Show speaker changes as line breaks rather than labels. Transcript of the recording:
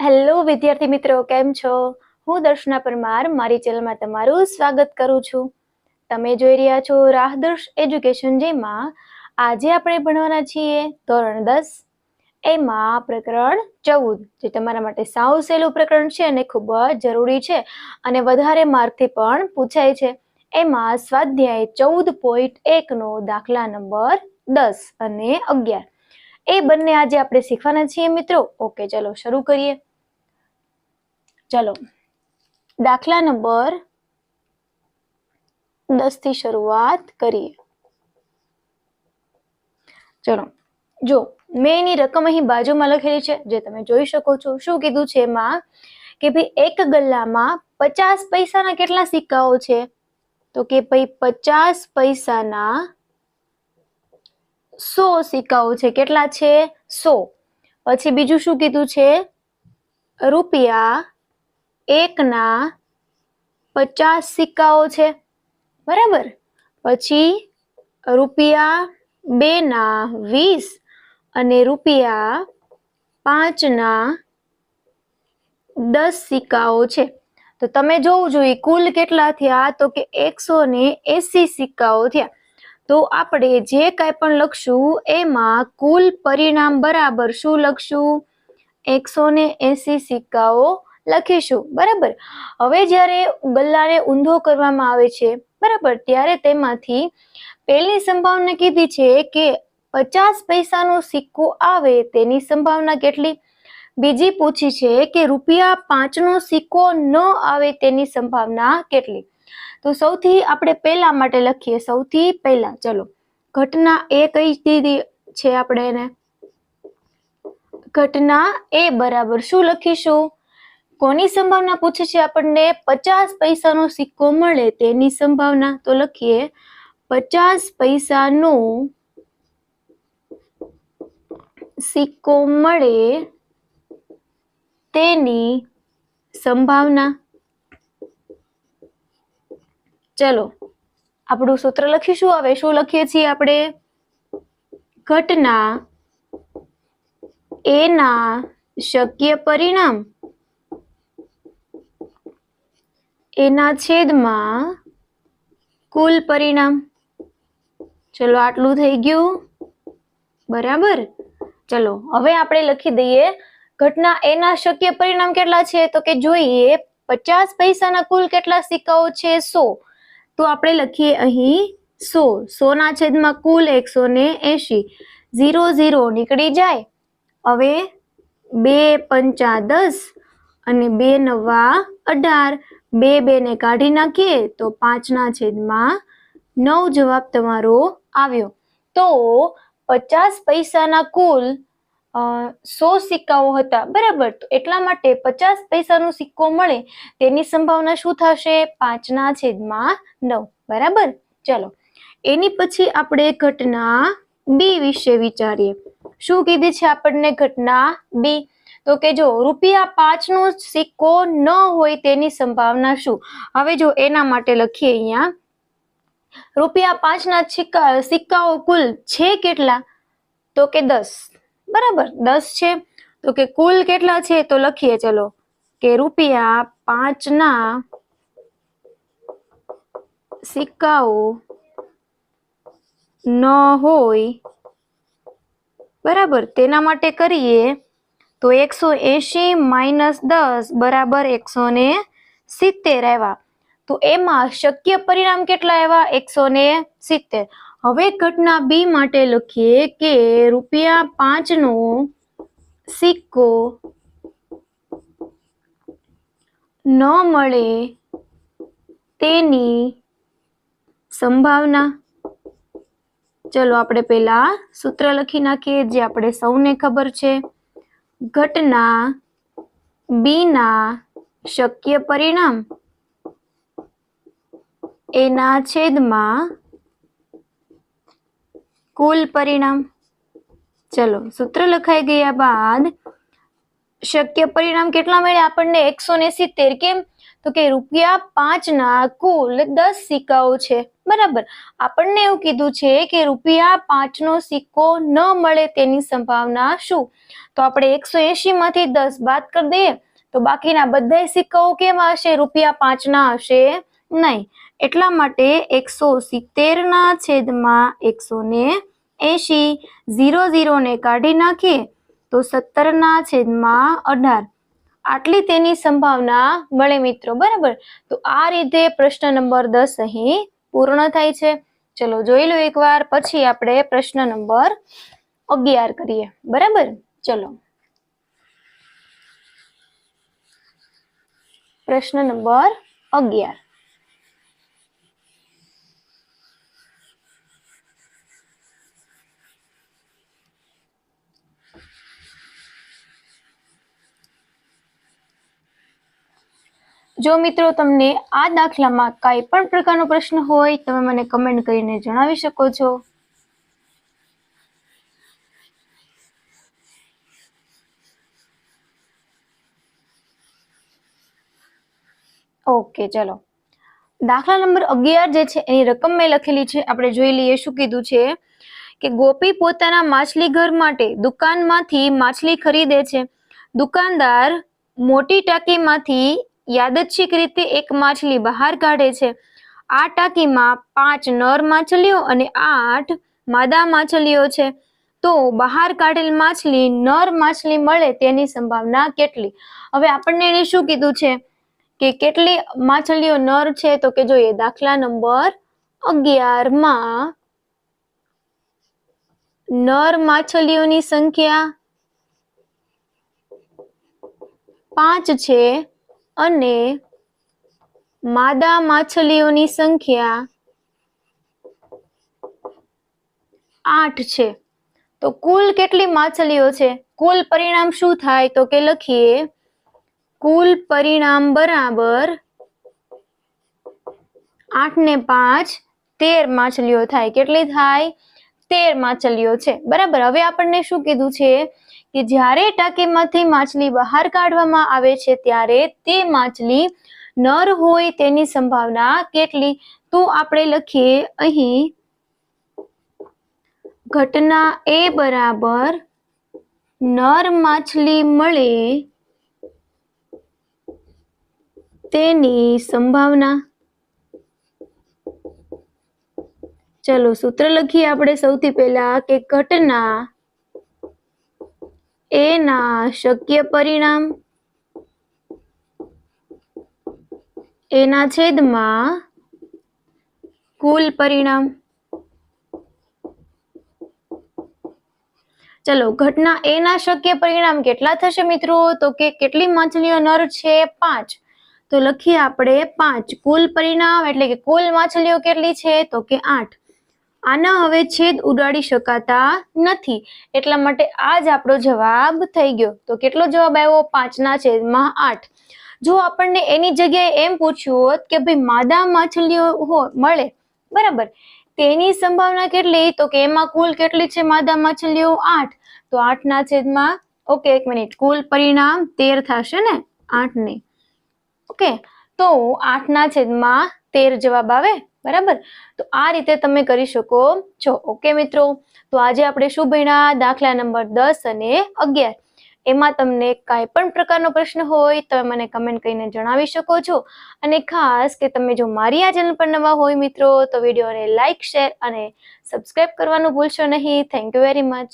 Hello વિદ્યાર્થી મિત્રો, કેમ છો? હું દર્શના પરમાર મારી ચેનલમાં તમારું સ્વાગત કરું છું. તમે જોઈ રહ્યા છો રાહદર્શ એજ્યુકેશન, જેમાં આજે આપણે ભણવાના છીએ ધોરણ 10, એમાં પ્રકરણ 14, જે તમારા માટે સાવ સહેલું પ્રકરણ છે અને ખૂબ જ જરૂરી છે અને વધારે માર્કથી પણ પૂછાય છે. એમાં સ્વાધ્યાય 14.1 નો દાખલા નંબર 10 અને 11 એ બંને આજે આપણે શીખવાના છીએ મિત્રો. ઓકે, ચલો શરૂ કરીએ. ચલો દાખલા નંબર 10 થી શરૂઆત કરીએ. ચલો જો, મેં એની રકમ અહીં બાજુમાં લખેલી છે, જે તમે જોઈ શકો છો. શું કીધું છે એમાં કે ભાઈ એક ગલ્લામાં 50 પૈસાના કેટલા સિક્કાઓ છે? તો કે ભાઈ 50 પૈસાના 100 સિક્કાઓ છે. કેટલા છે? 100. પછી બીજું શું કીધું છે? રૂપિયા 1 ના 50 સિક્કાઓ છે, બરાબર. પછી રૂપિયા 2 ના 20 અને રૂપિયા 5 ના 10 સિક્કાઓ છે. તો તમે જોવું જોઈએ કુલ કેટલા થયા, તો કે 180 સિક્કાઓ થયા. તો આપણે જે કાંઈ પણ લખશું એમાં કુલ પરિણામ બરાબર શું લખશું? 180 સિક્કાઓ લખીશું, બરાબર. હવે જ્યારે ગલ્લાને ઊંધો કરવામાં આવે છે, બરાબર, ત્યારે તેમાંથી પહેલી સંભાવના કીધી છે કે 50 પૈસાનો સિક્કો આવે તેની સંભાવના કેટલી? બીજી પૂછી છે કે રૂપિયા 5 નો સિક્કો ન આવે તેની સંભાવના કેટલી? તો સૌથી આપણે પહેલા માટે લખીએ. સૌથી પહેલા ચલો ઘટના એ કઈ દીધી છે આપણે એને? ઘટના એ બરાબર શું લખીશું? કોની સંભાવના પૂછે છે આપણને? 50 પૈસાનો સિક્કો મળે તેની સંભાવના. તો લખીએ 50 પૈસાનો સિક્કો મળે તેની સંભાવના. ચલો આપણું સૂત્ર લખીશું. હવે શું લખીએ છીએ આપણે? ઘટના એના શક્ય પરિણામ એના છેદમાં કુલ પરિણામ. ચલો આટલું થઈ ગયું, બરાબર. ચલો હવે આપણે લખી દઈએ ઘટના એના શક્ય પરિણામ કેટલા છે? તો કે જોઈએ 50 પૈસાના કુલ કેટલા સિક્કાઓ છે? 100. તો આપણે લખીએ અહીં 100. 100 ના છેદમાં કુલ 180. 0 0 નીકળી જાય. હવે 2 પંચા 10 અને 2 નવા 18. 2 ને કાઢી નાખીએ તો 5 ના છેદમાં 9 જવાબ તમારો આવ્યો. તો 50 પૈસાના કુલ 100 સિક્કાઓ હતા, બરાબર. તો એટલા માટે 50 પૈસાનો સિક્કો મળે તેની સંભાવના શું થશે? 5 ના છેદમાં 9, બરાબર. ચલો એની પછી આપણે ઘટના બી વિશે વિચારીએ. શું કીધી છે આપણને ઘટના બી? તો કે જો રૂપિયા 5 નો સિક્કો ન હોય તેની સંભાવના શું? હવે જો એના માટે લખીએ અહીંયા રૂપિયા 5 ના સિક્કાઓ કુલ છે કેટલા? તો કે 10, બરાબર. 10 છે. તો કે કુલ કેટલા છે? તો લખીએ ચલો કે રૂપિયા 5 ના સિક્કાઓ ન હોય, બરાબર. તેના માટે કરીએ તો 180 માઇનસ 10 બરાબર 170 આવ્યા. તો એમાં શક્ય પરિણામ કેટલા આવ્યા? 170. હવે ઘટના બી માટે લખીએ કે રૂપિયા 5 નો સિક્કો ન મળે તેની સંભાવના. ચલો આપણે પહેલા સૂત્ર લખી નાખીએ, જે આપણે સૌને ખબર છે. ઘટના બી ના શક્ય પરિણામ એના છેદમાં કુલ પરિણામ. ચલો સૂત્ર લખાઈ ગયા બાદ શક્ય પરિણામ કેટલા મળ્યા આપણને? 170. કેમ? તો કે ₹5 કુલ 10 સિક્કાઓ છે, બરાબર. આપણને એવું કીધું છે કે ₹5 સિક્કો ન મળે તેની સંભાવના શું? તો આપણે 180 માંથી 10 બાદ કરી દઈએ તો બાકીના બધા સિક્કાઓ કેવા હશે? ₹5 હશે નહીં. એટલા માટે 170/180, 0 ને કાઢી નાખીએ તો 17/18 આટલી તેની સંભાવના મળે મિત્રો, બરાબર. તો આ રીતે પ્રશ્ન નંબર 10 અહીં પૂર્ણ થાય છે. ચલો જોઈ લો એકવાર, પછી આપણે પ્રશ્ન નંબર 11 કરીએ, બરાબર. ચલો પ્રશ્ન નંબર 11. જો મિત્રો તમને આ દાખલામાં કાંઈ પણ પ્રકારનો પ્રશ્ન હોય તમે મને કમેન્ટ કરીને જણાવી શકો છો. ઓકે, ચલો દાખલા નંબર 11 જે છે એની રકમ મેં લખેલી છે, આપણે જોઈ લઈએ. શું કીધું છે કે ગોપી પોતાના માછલી ઘર માટે દુકાનમાંથી માછલી ખરીદે છે. દુકાનદાર મોટી ટાંકીમાંથી યાદચ્છિક રીતે એક માછલી બહાર કાઢે છે. આ ટાંકીમાં 5 નર માછલીઓ અને 8 માદા માછલીઓ છે. તો બહાર કાઢેલ માછલી નર માછલી મળે તેની સંભાવના કેટલી? હવે આપણને એને શું કીધું છે કે કેટલી માછલીઓ નર છે? તો કે જોઈએ દાખલા નંબર 11 માં નર માછલીઓની સંખ્યા 5 છે અને માદા માછલીઓની સંખ્યા 8 છે. તો કુલ કેટલી માછલીઓ છે? કુલ પરિણામ શું થાય? તો કે લખીએ કુલ પરિણામ બરાબર 8 ને 5 13 માછલીઓ થાય. કેટલી થાય? 13 માછલીઓ છે, બરાબર. હવે આપણને શું કીધું છે કે જ્યારે ટાંકીમાંથી માછલી બહાર કાઢવામાં આવે છે ત્યારે તે માછલી નર હોય તેની સંભાવના કેટલી? તો આપણે લખીએ અહીં ઘટના એ બરાબર નર માછલી મળે તેની સંભાવના. ચલો સૂત્ર લખીએ આપણે સૌથી પહેલા કે ઘટના એના શક્ય પરિણામ એના છેદમાં કુલ પરિણામ. ચલો ઘટના એ ના શક્ય પરિણામ કેટલા થશે મિત્રો? તો કે કેટલી માછલીઓ નર છે? 5. તો લખીએ આપણે 5. કુલ પરિણામ એટલે કે કુલ માછલીઓ કેટલી છે? તો કે 8. આના હવે છેદ ઉડાડી શકાતા નથી એટલા માટે આ જ આપણો જવાબ થઈ ગયો. તો કેટલો જવાબ આવ્યો? 5/8. જો આપણને એની જગ્યાએ એમ પૂછ્યું હોત કે ભાઈ માદા માછલીઓ મળે, બરાબર, તેની સંભાવના કેટલી? તો કે એમાં કુલ કેટલી છે માદા માછલીઓ? 8. તો 8/, ઓકે એક મિનિટ, કુલ પરિણામ 13 થશે ને 8 ને, ઓકે. તો 8/13 જવાબ આવે, બરાબર. તો આ રીતે તમે કરી શકો છો. ઓકે મિત્રો, તો આજે આપણે શું ભણ્યા? દાખલા નંબર 10 અને 11. એમાં તમને કાંઈ પણ પ્રકારનો પ્રશ્ન હોય તો મને કમેન્ટ કરીને જણાવી શકો છો. અને ખાસ કે તમે જો મારી આ ચેનલ પર નવા હોય મિત્રો તો વિડીયોને લાઈક, શેર અને સબસ્ક્રાઇબ કરવાનું ભૂલશો નહીં. Thank you very much.